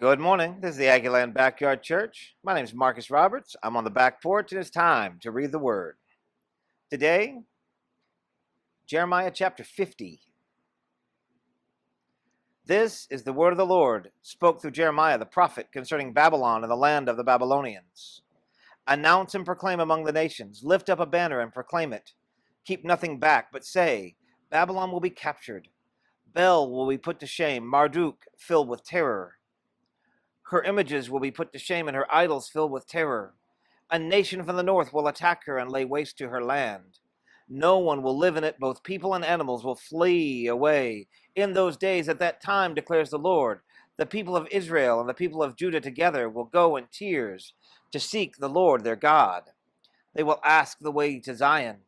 Good morning. This is the Aggieland Backyard Church. My name is Marcus Roberts. I'm on the back porch, and it's time to read the Word. Today, Jeremiah chapter 50. This is the word of the Lord, spoke through Jeremiah the prophet concerning Babylon and the land of the Babylonians. Announce and proclaim among the nations. Lift up a banner and proclaim it. Keep nothing back, but say, Babylon will be captured. Bel will be put to shame, Marduk filled with terror. Her images will be put to shame, and her idols filled with terror. A nation from the north will attack her and lay waste to her land. No one will live in it. Both people and animals will flee away. In those days, at that time, declares the Lord, the people of Israel and the people of Judah together will go in tears to seek the Lord their God. They will ask the way to Zion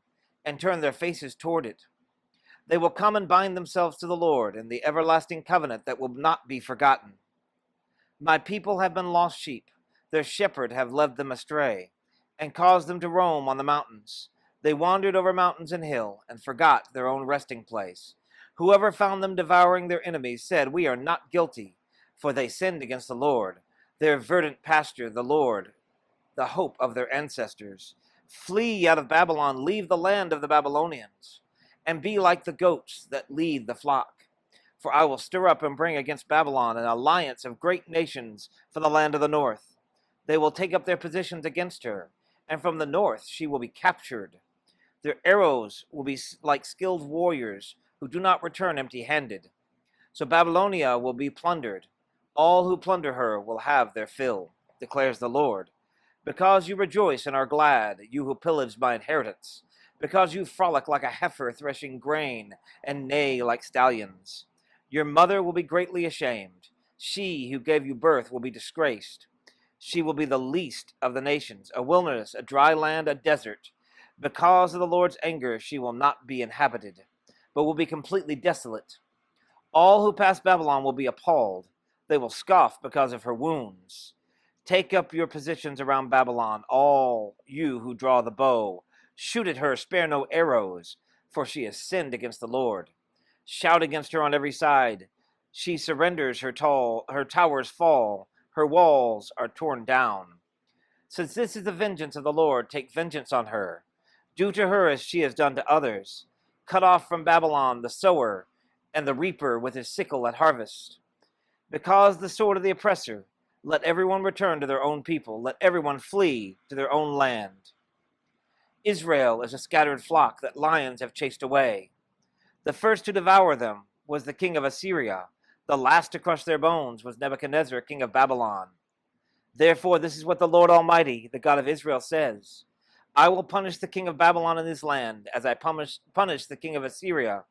and turn their faces toward it. They will come and bind themselves to the Lord in the everlasting covenant that will not be forgotten. My people have been lost sheep. Their shepherd have led them astray, and caused them to roam on the mountains. They wandered over mountains and hill, and forgot their own resting place. Whoever found them devouring their enemies said, We are not guilty, for they sinned against the Lord, their verdant pasture, the Lord, the hope of their ancestors. Flee out of Babylon, leave the land of the Babylonians, and be like the goats that lead the flock. For I will stir up and bring against Babylon an alliance of great nations from the land of the north. They will take up their positions against her, and from the north she will be captured. Their arrows will be like skilled warriors who do not return empty-handed. So Babylonia will be plundered. All who plunder her will have their fill, declares the Lord. Because you rejoice and are glad, you who pillaged my inheritance, because you frolic like a heifer threshing grain, and neigh like stallions. Your mother will be greatly ashamed. She who gave you birth will be disgraced. She will be the least of the nations, a wilderness, a dry land, a desert. Because of the Lord's anger, she will not be inhabited, but will be completely desolate. All who pass Babylon will be appalled. They will scoff because of her wounds. Take up your positions around Babylon, all you who draw the bow. Shoot at her, spare no arrows, for she has sinned against the Lord. Shout against her on every side. She surrenders, her towers fall, her walls are torn down. Since this is the vengeance of the Lord, take vengeance on her. Do to her as she has done to others. Cut off from Babylon the sower and the reaper with his sickle at harvest. Because the sword of the oppressor, let everyone return to their own people. Let everyone flee to their own land. Israel is a scattered flock that lions have chased away. The first to devour them was the king of Assyria. The last to crush their bones was Nebuchadnezzar, king of Babylon. Therefore, this is what the Lord Almighty, the God of Israel, says. I will punish the king of Babylon in his land, as I punish the king of Assyria.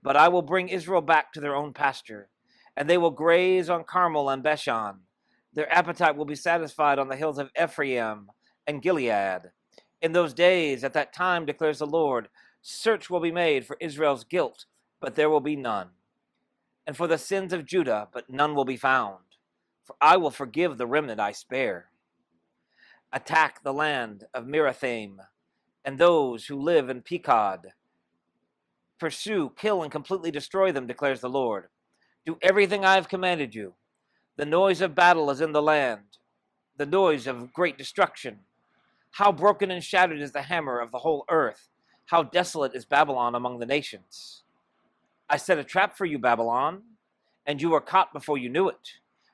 But I will bring Israel back to their own pasture, and they will graze on Carmel and Bashan. Their appetite will be satisfied on the hills of Ephraim and Gilead. In those days, at that time, declares the Lord, search will be made for Israel's guilt, but there will be none, and for the sins of Judah, but none will be found. For I will forgive the remnant I spare. Attack the land of Merathaim and those who live in Pekod. Pursue, kill, and completely destroy them, declares the Lord. Do everything I have commanded you. The noise of battle is in the land, the noise of great destruction. How broken and shattered is the hammer of the whole earth. How desolate is Babylon among the nations. I set a trap for you, Babylon, and you were caught before you knew it.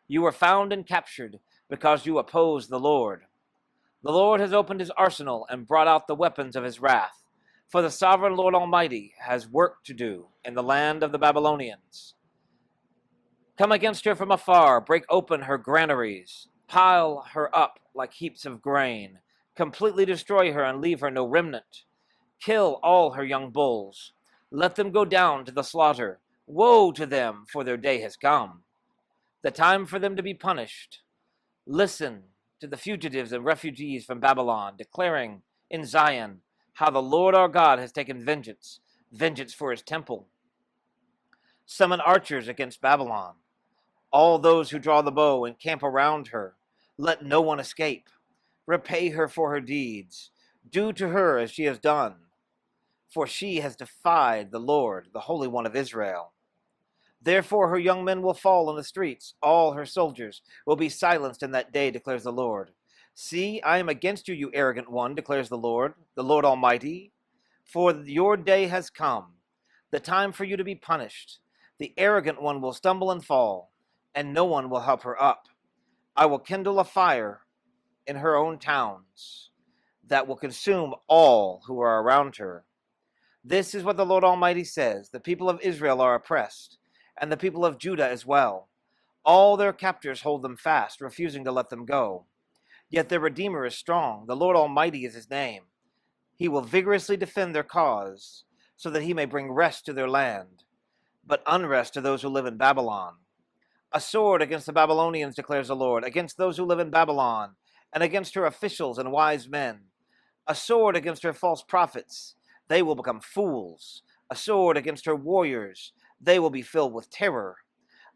You were found and captured because you opposed the Lord. The Lord has opened his arsenal and brought out the weapons of his wrath. For the sovereign Lord Almighty has work to do in the land of the Babylonians. Come against her from afar, break open her granaries, pile her up like heaps of grain, completely destroy her and leave her no remnant. Kill all her young bulls. Let them go down to the slaughter. Woe to them, for their day has come, the time for them to be punished. Listen to the fugitives and refugees from Babylon, declaring in Zion how the Lord our God has taken vengeance, vengeance for his temple. Summon archers against Babylon. All those who draw the bow encamp around her. Let no one escape. Repay her for her deeds. Do to her as she has done. For she has defied the Lord, the Holy One of Israel. Therefore her young men will fall in the streets. All her soldiers will be silenced in that day, declares the Lord. See, I am against you, you arrogant one, declares the Lord Almighty. For your day has come, the time for you to be punished. The arrogant one will stumble and fall, and no one will help her up. I will kindle a fire in her own towns that will consume all who are around her. This is what the Lord Almighty says. The people of Israel are oppressed, and the people of Judah as well. All their captors hold them fast, refusing to let them go. Yet their Redeemer is strong. The Lord Almighty is his name. He will vigorously defend their cause, so that he may bring rest to their land, but unrest to those who live in Babylon. A sword against the Babylonians, declares the Lord, against those who live in Babylon, and against her officials and wise men. A sword against her false prophets. They will become fools. A sword against her warriors. They will be filled with terror.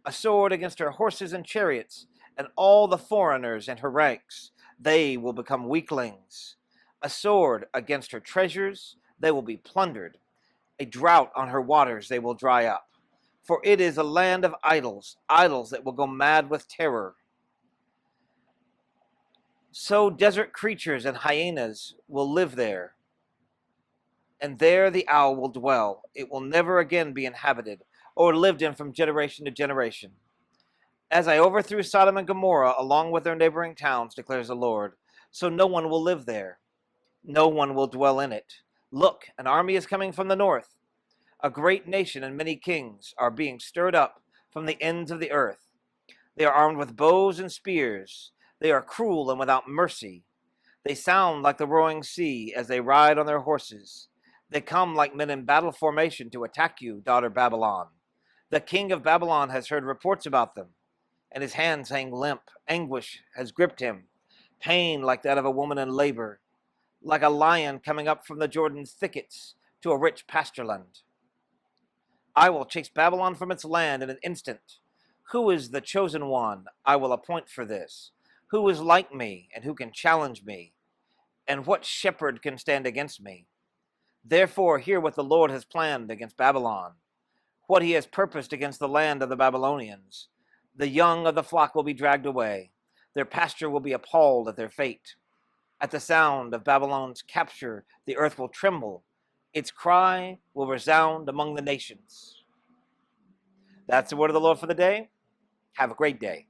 A sword against her horses and chariots, and all the foreigners in her ranks. They will become weaklings. A sword against her treasures. They will be plundered. A drought on her waters they will dry up. For it is a land of idols, idols that will go mad with terror. So desert creatures and hyenas will live there, and there the owl will dwell. It will never again be inhabited or lived in from generation to generation. As I overthrew Sodom and Gomorrah along with their neighboring towns, declares the Lord, so no one will live there. No one will dwell in it. Look, an army is coming from the north. A great nation and many kings are being stirred up from the ends of the earth. They are armed with bows and spears. They are cruel and without mercy. They sound like the roaring sea as they ride on their horses. They come like men in battle formation to attack you, daughter Babylon. The king of Babylon has heard reports about them, and his hands hang limp. Anguish has gripped him, pain like that of a woman in labor, like a lion coming up from the Jordan's thickets to a rich pastureland. I will chase Babylon from its land in an instant. Who is the chosen one I will appoint for this? Who is like me, and who can challenge me? And what shepherd can stand against me? Therefore, hear what the Lord has planned against Babylon, what he has purposed against the land of the Babylonians. The young of the flock will be dragged away. Their pasture will be appalled at their fate. At the sound of Babylon's capture, the earth will tremble. Its cry will resound among the nations. That's the word of the Lord for the day. Have a great day.